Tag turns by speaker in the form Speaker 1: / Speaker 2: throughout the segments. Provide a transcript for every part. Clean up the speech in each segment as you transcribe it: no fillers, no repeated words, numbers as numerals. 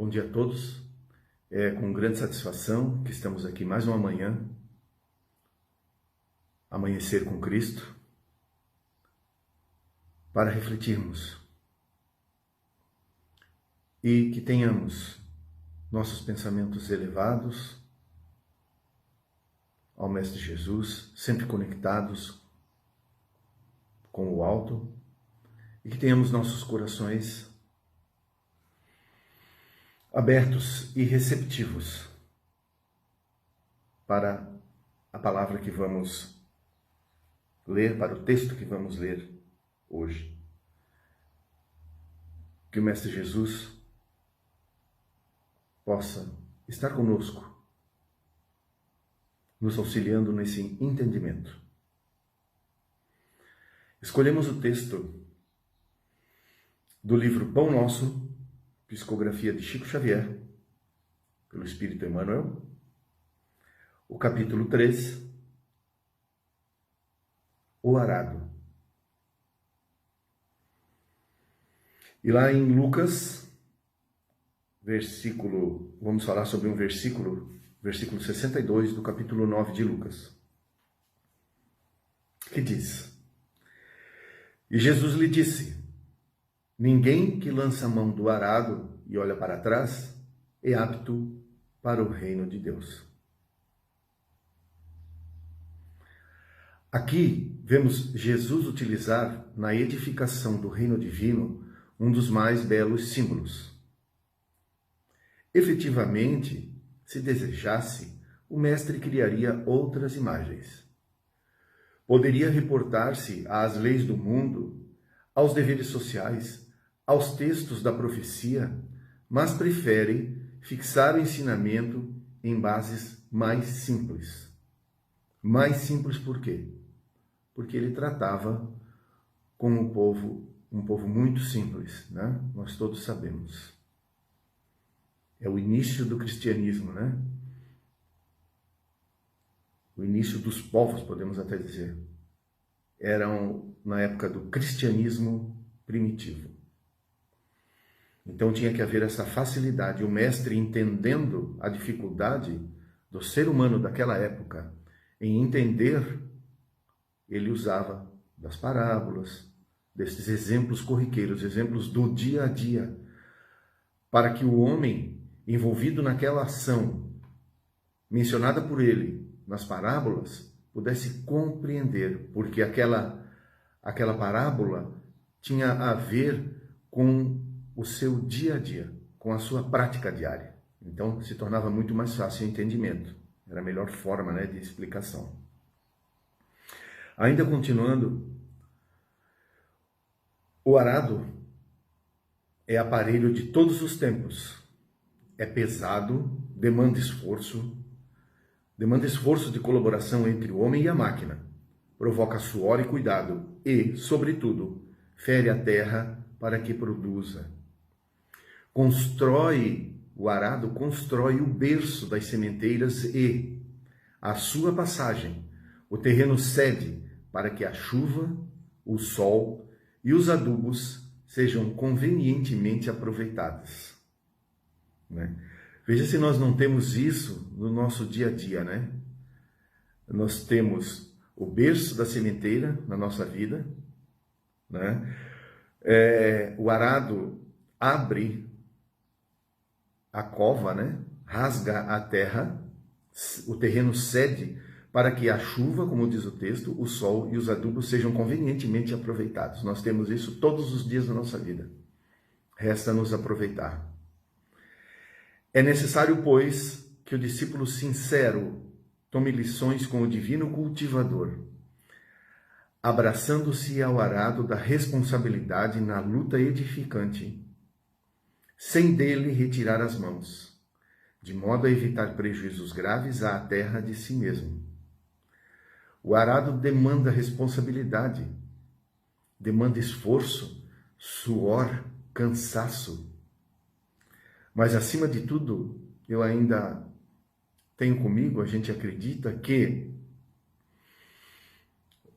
Speaker 1: Bom dia a todos. É com grande satisfação que estamos aqui mais uma manhã, amanhecer com Cristo, para refletirmos e que tenhamos nossos pensamentos elevados ao Mestre Jesus, sempre conectados com o alto, e que tenhamos nossos corações abertos e receptivos para a palavra que vamos ler, para o texto que vamos ler hoje. Que o Mestre Jesus possa estar conosco, nos auxiliando nesse entendimento. Escolhemos o texto do livro Pão Nosso, psicografia de Chico Xavier, pelo Espírito Emmanuel, o capítulo 3, o arado. E lá em Lucas, vamos falar sobre um versículo 62 do capítulo 9 de Lucas, que diz: E Jesus lhe disse: Ninguém que lança a mão do arado e olha para trás é apto para o reino de Deus. Aqui vemos Jesus utilizar na edificação do reino divino um dos mais belos símbolos. Efetivamente, se desejasse, o mestre criaria outras imagens. Poderia reportar-se às leis do mundo, aos deveres sociais, aos textos da profecia, mas prefere fixar o ensinamento em bases mais simples. Mais simples por quê? Porque ele tratava com um povo muito simples, né? Nós todos sabemos. É o início do cristianismo, né? O início dos povos, podemos até dizer. Eram na época do cristianismo primitivo. Então tinha que haver essa facilidade. O mestre, entendendo a dificuldade do ser humano daquela época em entender, ele usava das parábolas, desses exemplos corriqueiros, exemplos do dia a dia, para que o homem envolvido naquela ação mencionada por ele nas parábolas pudesse compreender, porque aquela parábola tinha a ver com o seu dia a dia, com a sua prática diária. Então se tornava muito mais fácil o entendimento. Era a melhor forma, né, de explicação. Ainda continuando, o arado é aparelho de todos os tempos. É pesado, demanda esforço de colaboração entre o homem e a máquina. Provoca suor e cuidado e, sobretudo, fere a terra para que produza. O arado constrói o berço das sementeiras e, à sua passagem, o terreno cede para que a chuva, o sol e os adubos sejam convenientemente aproveitados. Né? Veja se nós não temos isso no nosso dia a dia, né? Nós temos o berço da sementeira na nossa vida, né? O arado abre a cova, né? Rasga a terra, o terreno cede para que a chuva, como diz o texto, o sol e os adubos sejam convenientemente aproveitados. Nós temos isso todos os dias da nossa vida. Resta-nos aproveitar. É necessário, pois, que o discípulo sincero tome lições com o divino cultivador, abraçando-se ao arado da responsabilidade na luta edificante, sem dele retirar as mãos, de modo a evitar prejuízos graves à terra de si mesmo. O arado demanda responsabilidade, demanda esforço, suor, cansaço. Mas, acima de tudo, eu ainda tenho comigo, a gente acredita que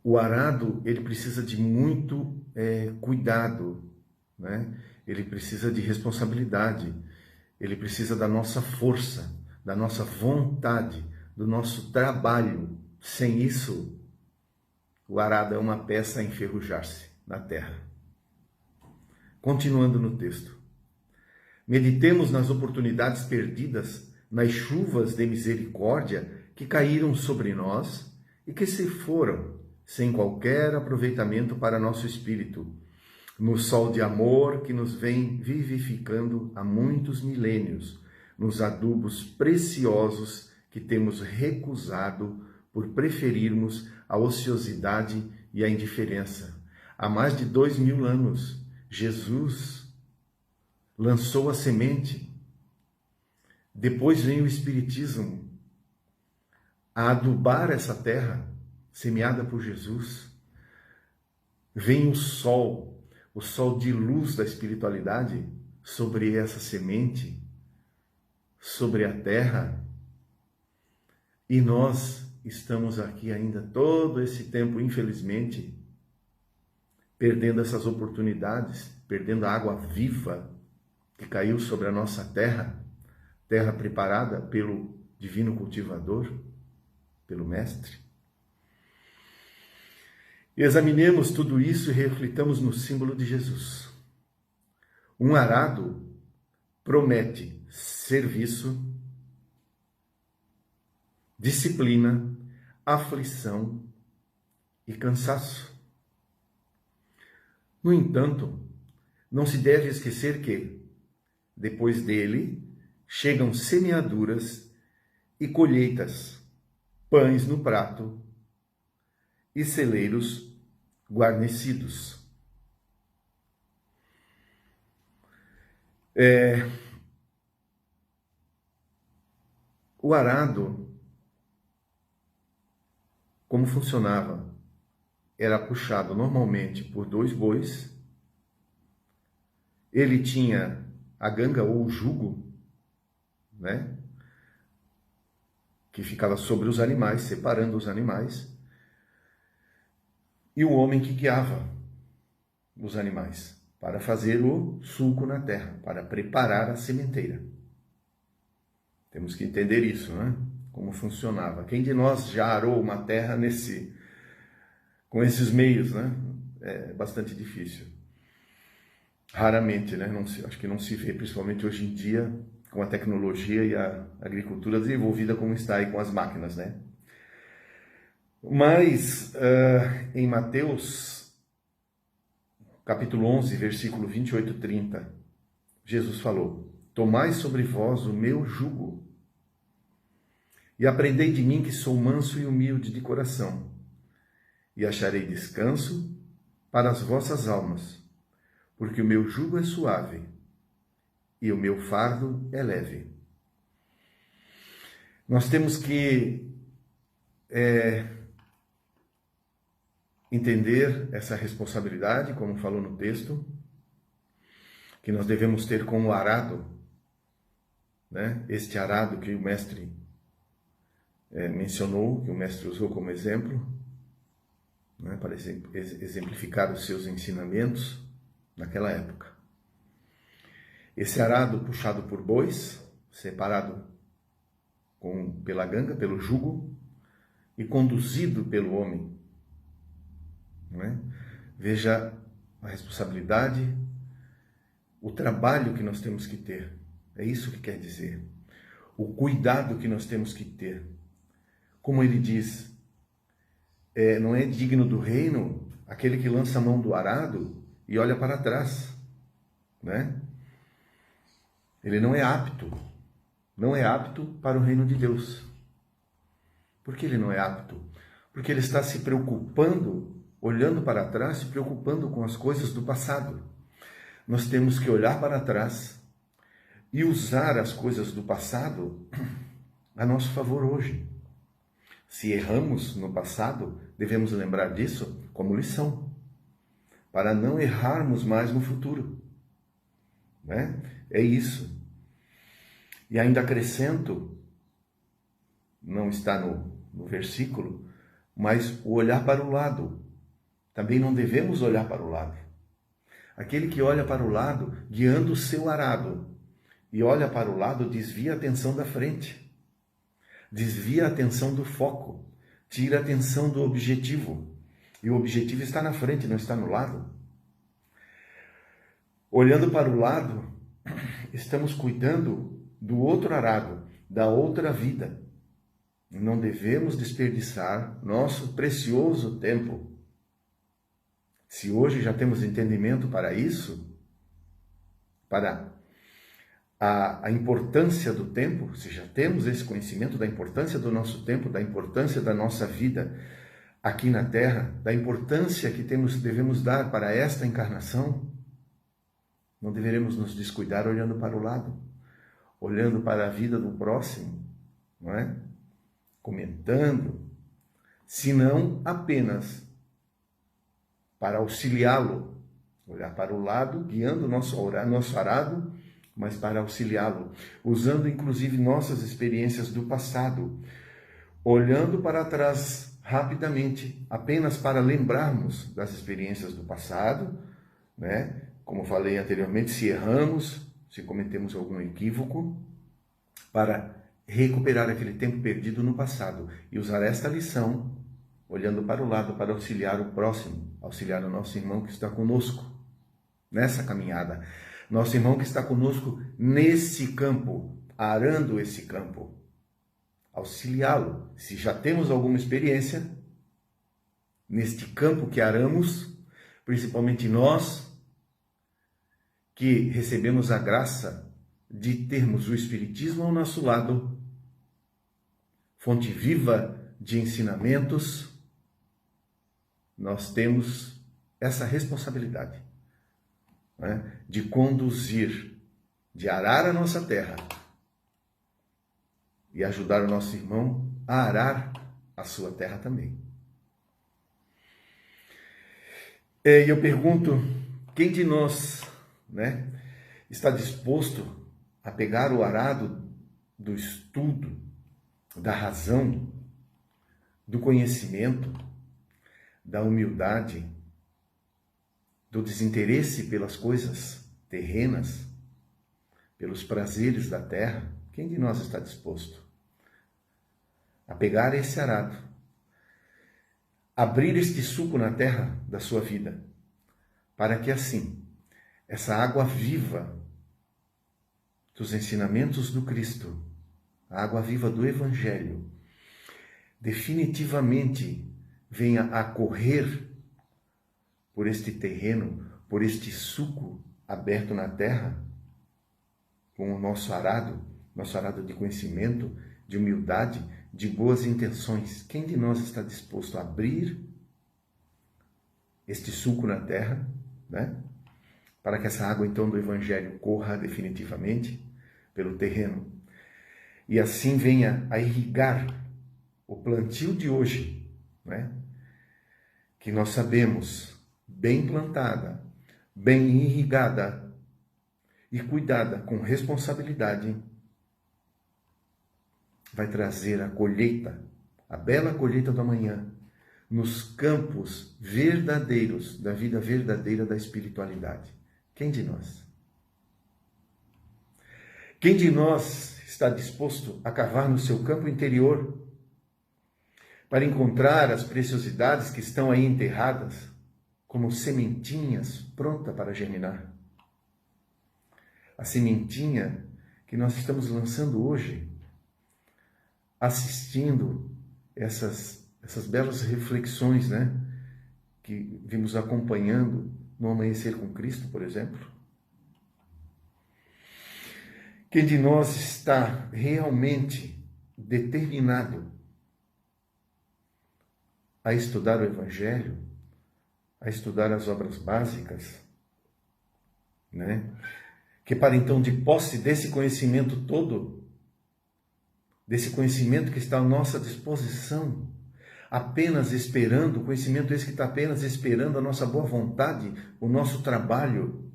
Speaker 1: o arado, ele precisa de muito cuidado, né? Ele precisa de responsabilidade. ele precisa da nossa força, da nossa vontade, do nosso trabalho. Sem isso, o arado é uma peça a enferrujar-se na terra. Continuando no texto. Meditemos nas oportunidades perdidas, nas chuvas de misericórdia que caíram sobre nós e que se foram sem qualquer aproveitamento para nosso espírito, no sol de amor que nos vem vivificando há muitos milênios, nos adubos preciosos que temos recusado por preferirmos a ociosidade e a indiferença. Há mais de 2000 anos, Jesus lançou a semente. Depois vem o Espiritismo a adubar essa terra semeada por Jesus. Vem o sol de luz da espiritualidade sobre essa semente, sobre a terra. E nós estamos aqui ainda todo esse tempo, infelizmente, perdendo essas oportunidades, perdendo a água viva que caiu sobre a nossa terra, terra preparada pelo divino cultivador, pelo Mestre. Examinemos tudo isso e reflitamos no símbolo de Jesus. Um arado promete serviço, disciplina, aflição e cansaço. No entanto, não se deve esquecer que, depois dele, chegam semeaduras e colheitas, pães no prato e celeiros guarnecidos. O arado, como funcionava? Era puxado normalmente por 2 bois. Ele tinha a ganga ou o jugo, né? Que ficava sobre os animais, separando os animais. E o homem que guiava os animais para fazer o sulco na terra, para preparar a sementeira. Temos que entender isso, né? Como funcionava. Quem de nós já arou uma terra com esses meios, né? É bastante difícil. Raramente, né? Acho que não se vê, principalmente hoje em dia, com a tecnologia e a agricultura desenvolvida como está aí com as máquinas, né? Mas, em Mateus, capítulo 11, versículo 28 e 30, Jesus falou: tomai sobre vós o meu jugo e aprendei de mim que sou manso e humilde de coração, e acharei descanso para as vossas almas, porque o meu jugo é suave e o meu fardo é leve. Nós temos que entender essa responsabilidade, como falou no texto, que nós devemos ter com o arado, né? Este arado que o mestre mencionou, que o mestre usou como exemplo, né? Para exemplificar os seus ensinamentos naquela época. Esse arado puxado por bois, separado pela ganga, pelo jugo, e conduzido pelo homem. Né? Veja a responsabilidade, o trabalho que nós temos que ter. É isso que quer dizer. O cuidado que nós temos que ter. Como ele diz, não é digno do reino aquele que lança a mão do arado e olha para trás, né? Ele não é apto para o reino de Deus. Por que ele não é apto? Porque ele está se preocupando, olhando para trás, se preocupando com as coisas do passado. Nós temos que olhar para trás e usar as coisas do passado a nosso favor hoje. Se erramos no passado, devemos lembrar disso como lição, para não errarmos mais no futuro. Né? É isso. E ainda acrescento, não está no versículo, mas o olhar para o lado. Também não devemos olhar para o lado. Aquele que olha para o lado, guiando o seu arado, e olha para o lado, desvia a atenção da frente, desvia a atenção do foco, tira a atenção do objetivo. E o objetivo está na frente, não está no lado. Olhando para o lado, estamos cuidando do outro arado, da outra vida. Não devemos desperdiçar nosso precioso tempo. Se hoje já temos entendimento para isso, para a importância do tempo, se já temos esse conhecimento da importância do nosso tempo, da importância da nossa vida aqui na Terra, da importância que devemos dar para esta encarnação, não deveremos nos descuidar olhando para o lado, olhando para a vida do próximo, não é? Comentando, senão apenas para auxiliá-lo, olhar para o lado, guiando o nosso arado, mas para auxiliá-lo, usando inclusive nossas experiências do passado, olhando para trás rapidamente, apenas para lembrarmos das experiências do passado, né? Como falei anteriormente, se erramos, se cometemos algum equívoco, para recuperar aquele tempo perdido no passado e usar esta lição, olhando para o lado, para auxiliar o próximo, auxiliar o nosso irmão que está conosco nessa caminhada. Nosso irmão que está conosco nesse campo, arando esse campo. Auxiliá-lo. Se já temos alguma experiência neste campo que aramos, principalmente nós que recebemos a graça de termos o Espiritismo ao nosso lado, fonte viva de ensinamentos, nós temos essa responsabilidade, né, de conduzir, de arar a nossa terra e ajudar o nosso irmão a arar a sua terra também. E eu pergunto, quem de nós, né, está disposto a pegar o arado do estudo, da razão, do conhecimento, da humildade, do desinteresse pelas coisas terrenas, pelos prazeres da terra? Quem de nós está disposto a pegar esse arado, abrir este suco na terra da sua vida, para que assim, essa água viva dos ensinamentos do Cristo, a água viva do Evangelho, definitivamente venha a correr por este terreno, por este suco aberto na terra, com o nosso arado de conhecimento, de humildade, de boas intenções? Quem de nós está disposto a abrir este suco na terra, né? Para que essa água, então, do Evangelho corra definitivamente pelo terreno e assim venha a irrigar o plantio de hoje, né? Que nós sabemos, bem plantada, bem irrigada e cuidada com responsabilidade, vai trazer a colheita, a bela colheita do amanhã, nos campos verdadeiros, da vida verdadeira da espiritualidade. Quem de nós? Quem de nós está disposto a cavar no seu campo interior para encontrar as preciosidades que estão aí enterradas, como sementinhas prontas para germinar? A sementinha que nós estamos lançando hoje, assistindo essas belas reflexões, né, que vimos acompanhando no Amanhecer com Cristo, por exemplo. Quem de nós está realmente determinado a estudar o Evangelho, a estudar as obras básicas, né? Que para então, de posse desse conhecimento todo, desse conhecimento que está à nossa disposição, apenas esperando, o conhecimento esse que está apenas esperando a nossa boa vontade, o nosso trabalho,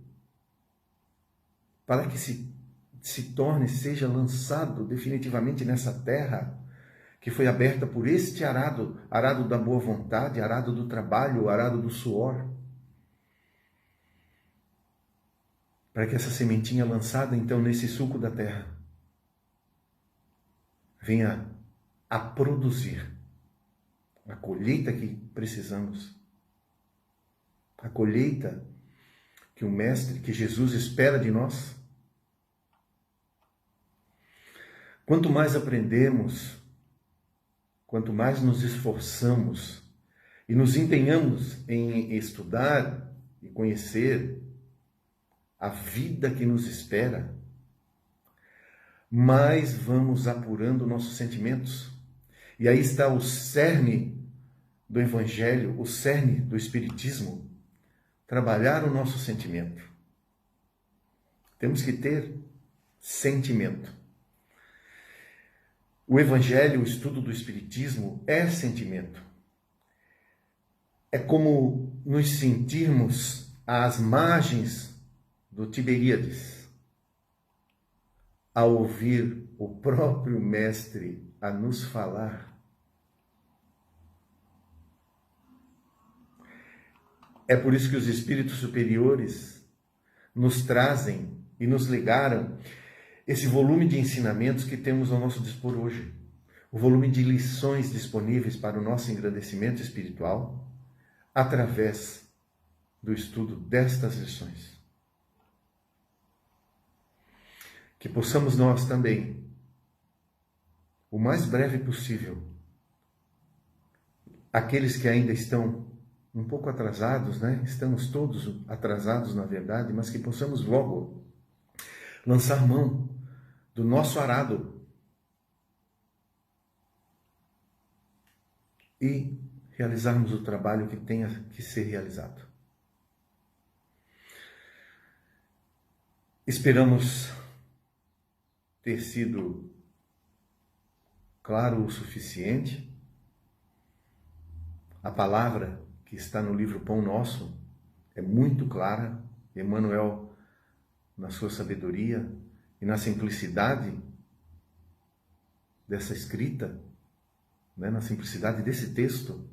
Speaker 1: para que se torne, seja lançado definitivamente nessa terra que foi aberta por este arado, arado da boa vontade, arado do trabalho, arado do suor, para que essa sementinha lançada então nesse suco da terra venha a produzir a colheita que precisamos, a colheita que o Mestre, que Jesus espera de nós. Quanto mais aprendemos, quanto mais nos esforçamos e nos empenhamos em estudar e conhecer a vida que nos espera, mais vamos apurando nossos sentimentos. E aí está o cerne do Evangelho, o cerne do Espiritismo, trabalhar o nosso sentimento. Temos que ter sentimento. O Evangelho, o estudo do Espiritismo é sentimento. É como nos sentirmos às margens do Tiberíades, a ouvir o próprio Mestre a nos falar. É por isso que os espíritos superiores nos trazem e nos legaram esse volume de ensinamentos que temos ao nosso dispor hoje. O volume de lições disponíveis para o nosso engrandecimento espiritual através do estudo destas lições. Que possamos nós também, o mais breve possível, aqueles que ainda estão um pouco atrasados, né? Estamos todos atrasados, na verdade, mas que possamos logo lançar mão do nosso arado e realizarmos o trabalho que tenha que ser realizado. Esperamos ter sido claro o suficiente. A palavra que está no livro Pão Nosso é muito clara. Emmanuel, na sua sabedoria e na simplicidade dessa escrita, né, na simplicidade desse texto,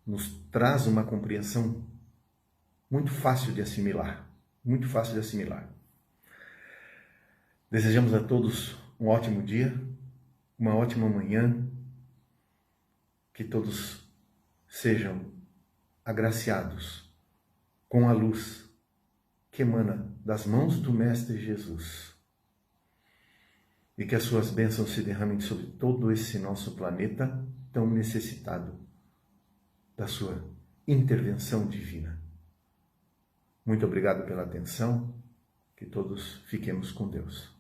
Speaker 1: nos traz uma compreensão muito fácil de assimilar, muito fácil de assimilar. Desejamos a todos um ótimo dia, uma ótima manhã, que todos sejam agraciados com a luz que emana das mãos do Mestre Jesus e que as suas bênçãos se derramem sobre todo esse nosso planeta tão necessitado da sua intervenção divina. Muito obrigado pela atenção, que todos fiquemos com Deus.